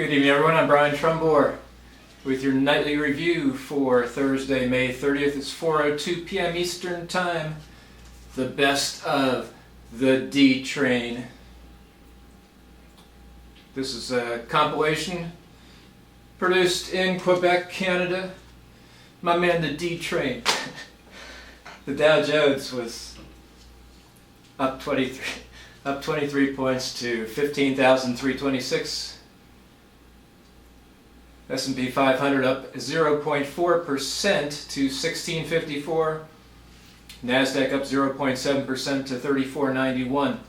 Good evening, everyone. I'm Brian Trumbore with your nightly review for Thursday, May 30th. It's 4:02 p.m. Eastern Time. The best of the D Train. This is a compilation produced in Quebec, Canada. My man, the D Train. The Dow Jones was up 23 points to 15,326. S&P 500 up 0.4% to 1654. NASDAQ up 0.7% to 3491.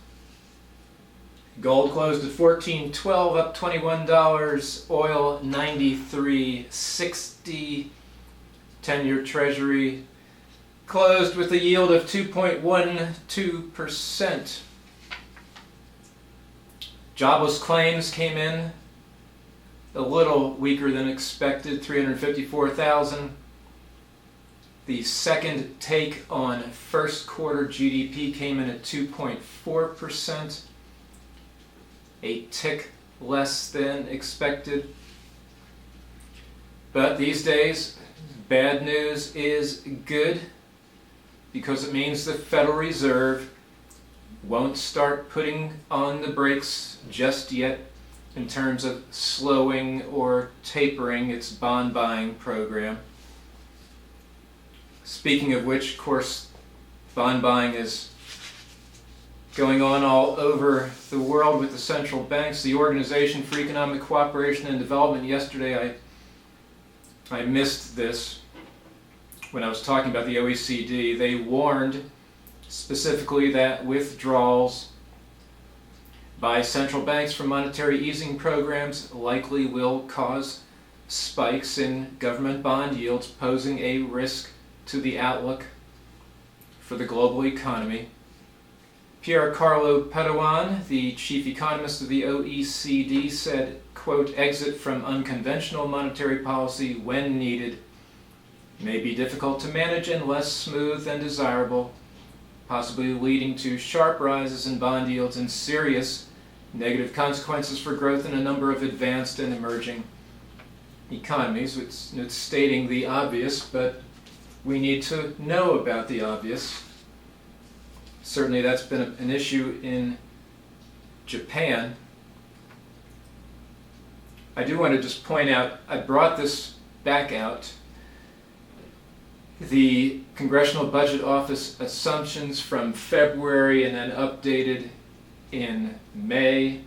Gold closed at $14.12, up $21. Oil 93.60. 10-year Treasury closed with a yield of 2.12%. Jobless claims came in a little weaker than expected, 354,000. The second take on first quarter GDP came in at 2.4%, a tick less than expected. But these days, bad news is good, because it means the Federal Reserve won't start putting on the brakes just yet in terms of slowing or tapering its bond buying program. Speaking of which, of course, bond buying is going on all over the world with the central banks. The Organization for Economic Cooperation and Development, yesterday I missed this when I was talking about the OECD. They warned specifically that withdrawals by central banks from monetary easing programs likely will cause spikes in government bond yields, posing a risk to the outlook for the global economy. Pierre Carlo Padoan, the chief economist of the OECD, said, quote, "Exit from unconventional monetary policy when needed may be difficult to manage and less smooth than desirable, possibly leading to sharp rises in bond yields and serious negative consequences for growth in a number of advanced and emerging economies." It's stating the obvious, but we need to know about the obvious. Certainly that's been an issue in Japan. I do want to just point out, I brought this back out, the Congressional Budget Office assumptions from February and then updated in May,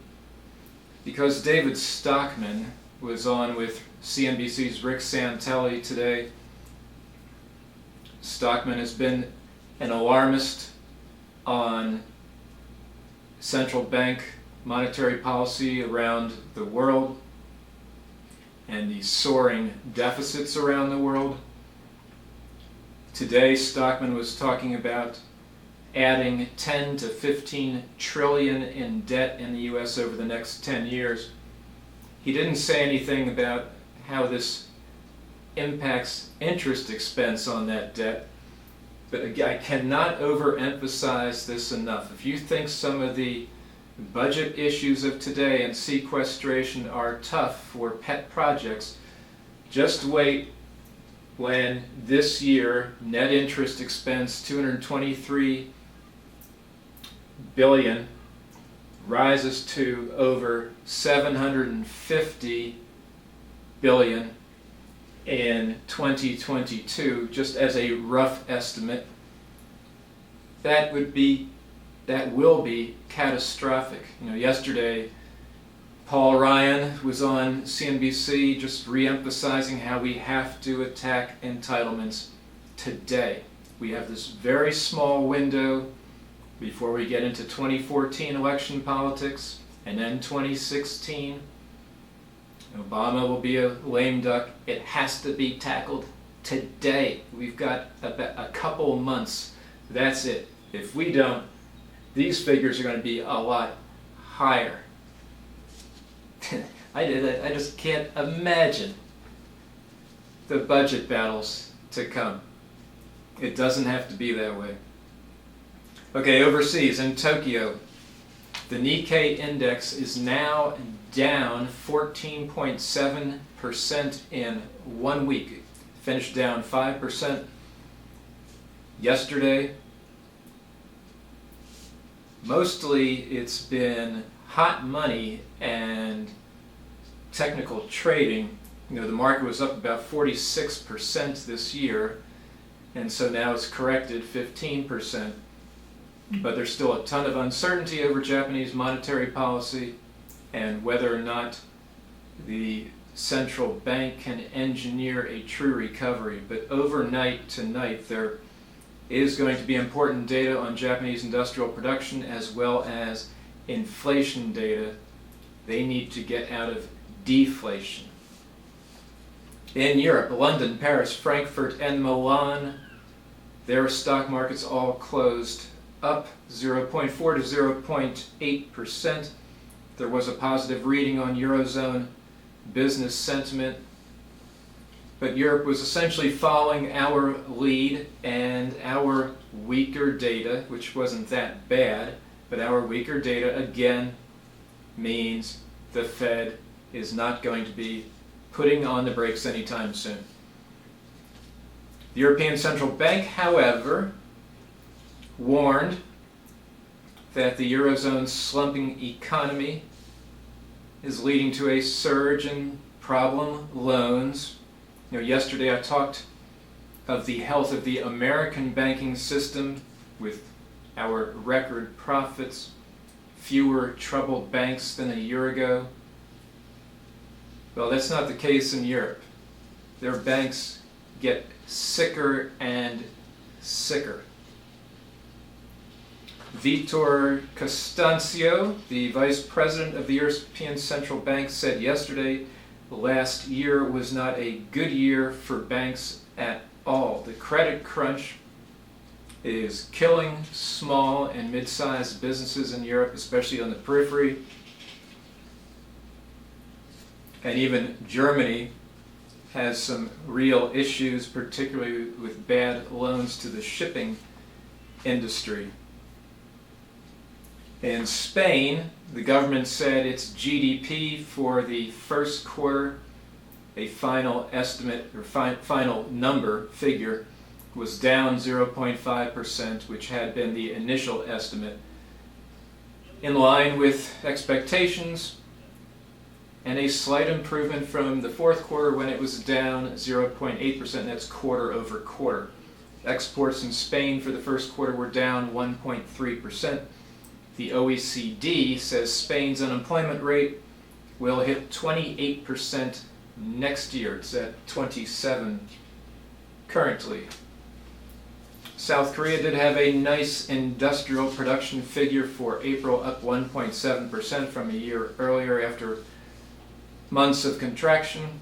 because David Stockman was on with CNBC's Rick Santelli today. Stockman has been an alarmist on central bank monetary policy around the world and the soaring deficits around the world. Today, Stockman was talking about adding 10 to 15 trillion in debt in the U.S. over the next 10 years. He didn't say anything about how this impacts interest expense on that debt, but I cannot overemphasize this enough. If you think some of the budget issues of today and sequestration are tough for pet projects, just wait when this year net interest expense, 223 billion, rises to over 750 billion in 2022, just as a rough estimate. That will be catastrophic. Yesterday Paul Ryan was on CNBC just re-emphasizing how we have to attack entitlements today. We have this very small window before we get into 2014 election politics, and then 2016. Obama will be a lame duck. It has to be tackled today. We've got a couple months. That's it. If we don't, these figures are going to be a lot higher. I just can't imagine the budget battles to come. It doesn't have to be that way. Okay, overseas in Tokyo, The Nikkei index is now down 14.7% in 1 week. It finished down 5% yesterday. Mostly it's been hot money and technical trading. You know, the market was up about 46% this year, and so now it's corrected 15%. But there's still a ton of uncertainty over Japanese monetary policy and whether or not the central bank can engineer a true recovery. But overnight tonight, there is going to be important data on Japanese industrial production as well as inflation data. They need to get out of deflation. In Europe, London, Paris, Frankfurt, and Milan, their stock markets all closed up 0.4 to 0.8%. There was a positive reading on Eurozone business sentiment, but Europe was essentially following our lead, and our weaker data, which wasn't that bad, but our weaker data again means the Fed is not going to be putting on the brakes anytime soon. The European Central Bank, however, warned that the Eurozone's slumping economy is leading to a surge in problem loans. You know, yesterday I talked of the health of the American banking system with our record profits, fewer troubled banks than a year ago. Well, that's not the case in Europe. Their banks get sicker and sicker. Vitor Costancio, the vice president of the European Central Bank, said yesterday last year was not a good year for banks at all. The credit crunch is killing small and mid-sized businesses in Europe, especially on the periphery. And even Germany has some real issues, particularly with bad loans to the shipping industry. In Spain, the government said its GDP for the first quarter, a final estimate or final figure, was down 0.5%, which had been the initial estimate, in line with expectations, and a slight improvement from the fourth quarter when it was down 0.8%. That's quarter over quarter. Exports in Spain for the first quarter were down 1.3%. The OECD says Spain's unemployment rate will hit 28% next year. It's at 27% currently. South Korea did have a nice industrial production figure for April, up 1.7% from a year earlier after months of contraction.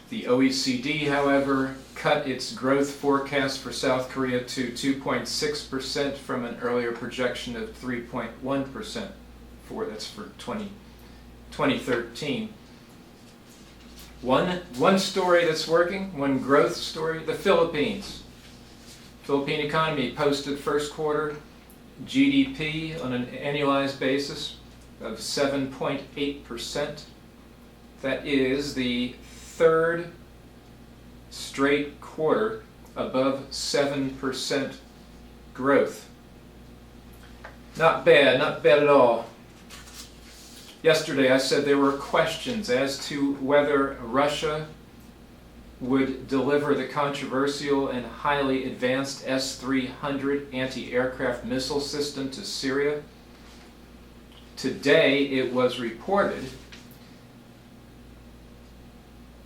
The OECD, however, cut its growth forecast for South Korea to 2.6% from an earlier projection of 3.1% that's for 2013. One story that's working, one growth story, the Philippines. Philippine economy posted first quarter GDP on an annualized basis of 7.8%. That is the third straight quarter above 7% growth. Not bad at all. Yesterday I said there were questions as to whether Russia would deliver the controversial and highly advanced S-300 anti-aircraft missile system to Syria. Today it was reported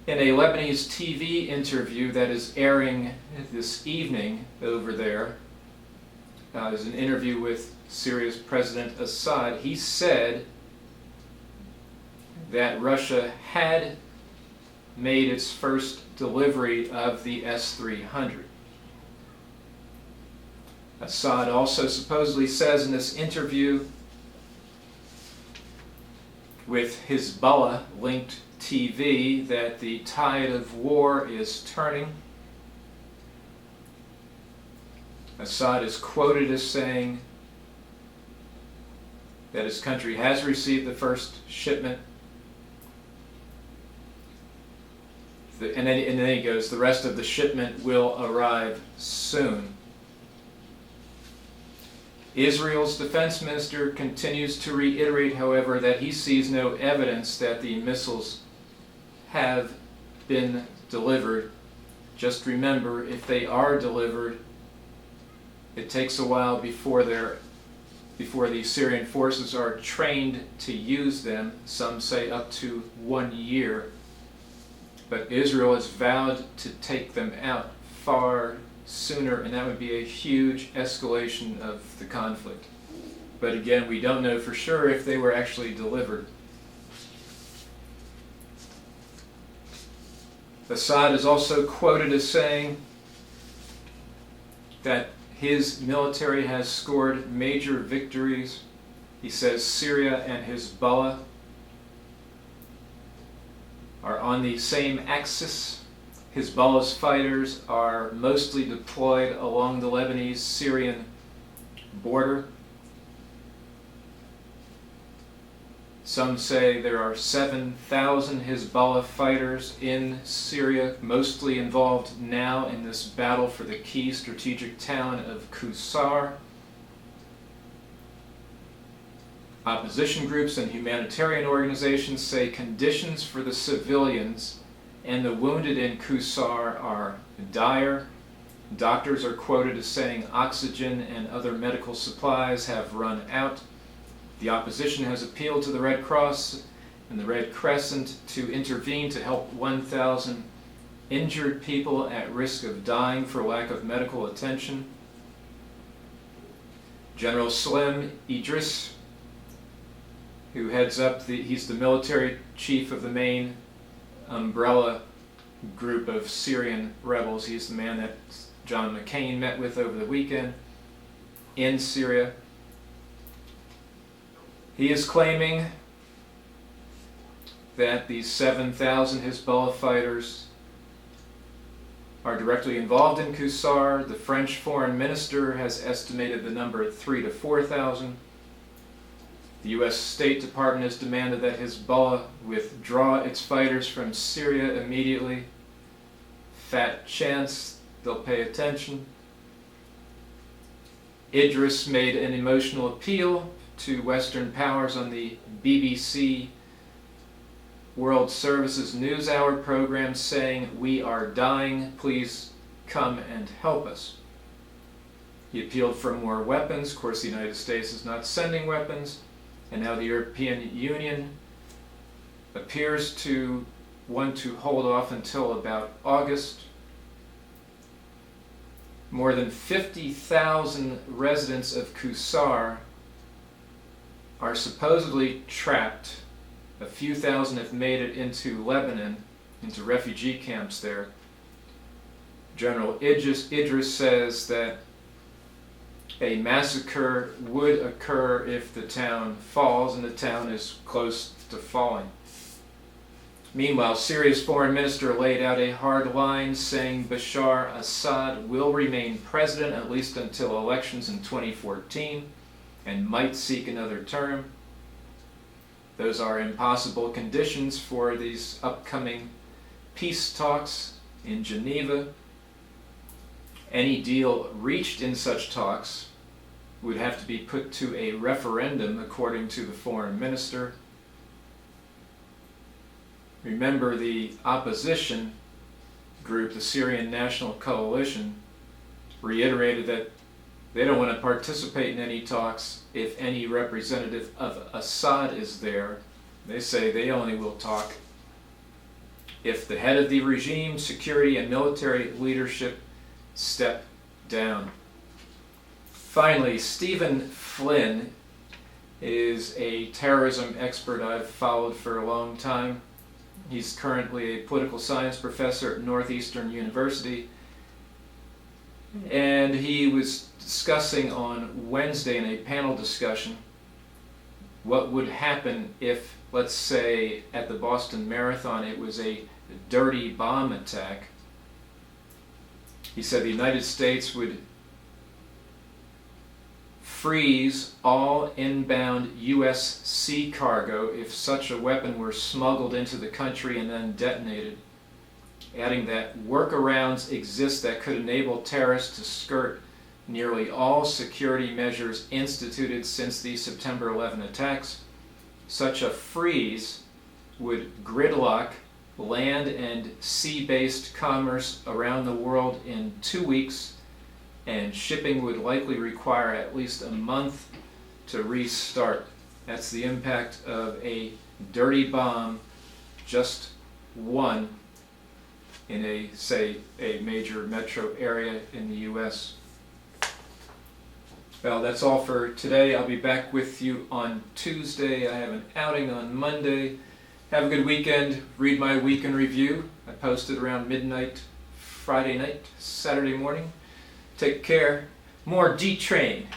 in a Lebanese TV interview that is airing this evening over there. There's an interview with Syria's President Assad. He said that Russia had made its first delivery of the S-300. Assad also supposedly says in this interview with Hezbollah-linked TV that the tide of war is turning. Assad is quoted as saying that his country has received the first shipment. And then he goes, the rest of the shipment will arrive soon. Israel's defense minister continues to reiterate, however, that he sees no evidence that the missiles have been delivered. Just remember, if they are delivered, it takes a while before the Syrian forces are trained to use them. Some say up to 1 year. But Israel has vowed to take them out far sooner, and that would be a huge escalation of the conflict. But again, we don't know for sure if they were actually delivered. Assad is also quoted as saying that his military has scored major victories. He says Syria and Hezbollah are on the same axis. Hezbollah's fighters are mostly deployed along the Lebanese-Syrian border. Some say there are 7,000 Hezbollah fighters in Syria, mostly involved now in this battle for the key strategic town of Qusar. Opposition groups and humanitarian organizations say conditions for the civilians and the wounded in Qusar are dire. Doctors are quoted as saying oxygen and other medical supplies have run out. The opposition has appealed to the Red Cross and the Red Crescent to intervene to help 1,000 injured people at risk of dying for lack of medical attention. General Slim Idris, who heads up he's the military chief of the main umbrella group of Syrian rebels. He's the man that John McCain met with over the weekend in Syria. He is claiming that these 7,000 Hezbollah fighters are directly involved in Qusar. The French foreign minister has estimated the number at 3,000 to 4,000. The U.S. State Department has demanded that Hezbollah withdraw its fighters from Syria immediately. Fat chance they'll pay attention. Idris made an emotional appeal to Western powers on the BBC World Services NewsHour program, saying, "We are dying, please come and help us." He appealed for more weapons. Of course, the United States is not sending weapons. And now the European Union appears to want to hold off until about August. More than 50,000 residents of Qusar are supposedly trapped. A few thousand have made it into Lebanon, into refugee camps there. General Idris says that a massacre would occur if the town falls, and the town is close to falling. Meanwhile, Syria's foreign minister laid out a hard line, saying Bashar Assad will remain president at least until elections in 2014 and might seek another term. Those are impossible conditions for these upcoming peace talks in Geneva. Any deal reached in such talks would have to be put to a referendum, according to the foreign minister. Remember, the opposition group, the Syrian National Coalition, reiterated that they don't want to participate in any talks if any representative of Assad is there. They say they only will talk if the head of the regime, security, and military leadership step down. Finally, Stephen Flynn is a terrorism expert I've followed for a long time. He's currently a political science professor at Northeastern University, and he was discussing on Wednesday in a panel discussion what would happen if, let's say, at the Boston Marathon it was a dirty bomb attack. He said the United States would freeze all inbound U.S. sea cargo if such a weapon were smuggled into the country and then detonated, adding that workarounds exist that could enable terrorists to skirt nearly all security measures instituted since the September 11 attacks. Such a freeze would gridlock land and sea-based commerce around the world in 2 weeks, and shipping would likely require at least a month to restart. That's the impact of a dirty bomb, just one, in a major metro area in the U.S. Well, that's all for today. I'll be back with you on Tuesday. I have an outing on Monday. Have a good weekend. Read my week in review. I post it around midnight, Friday night, Saturday morning. Take care. More D-Train.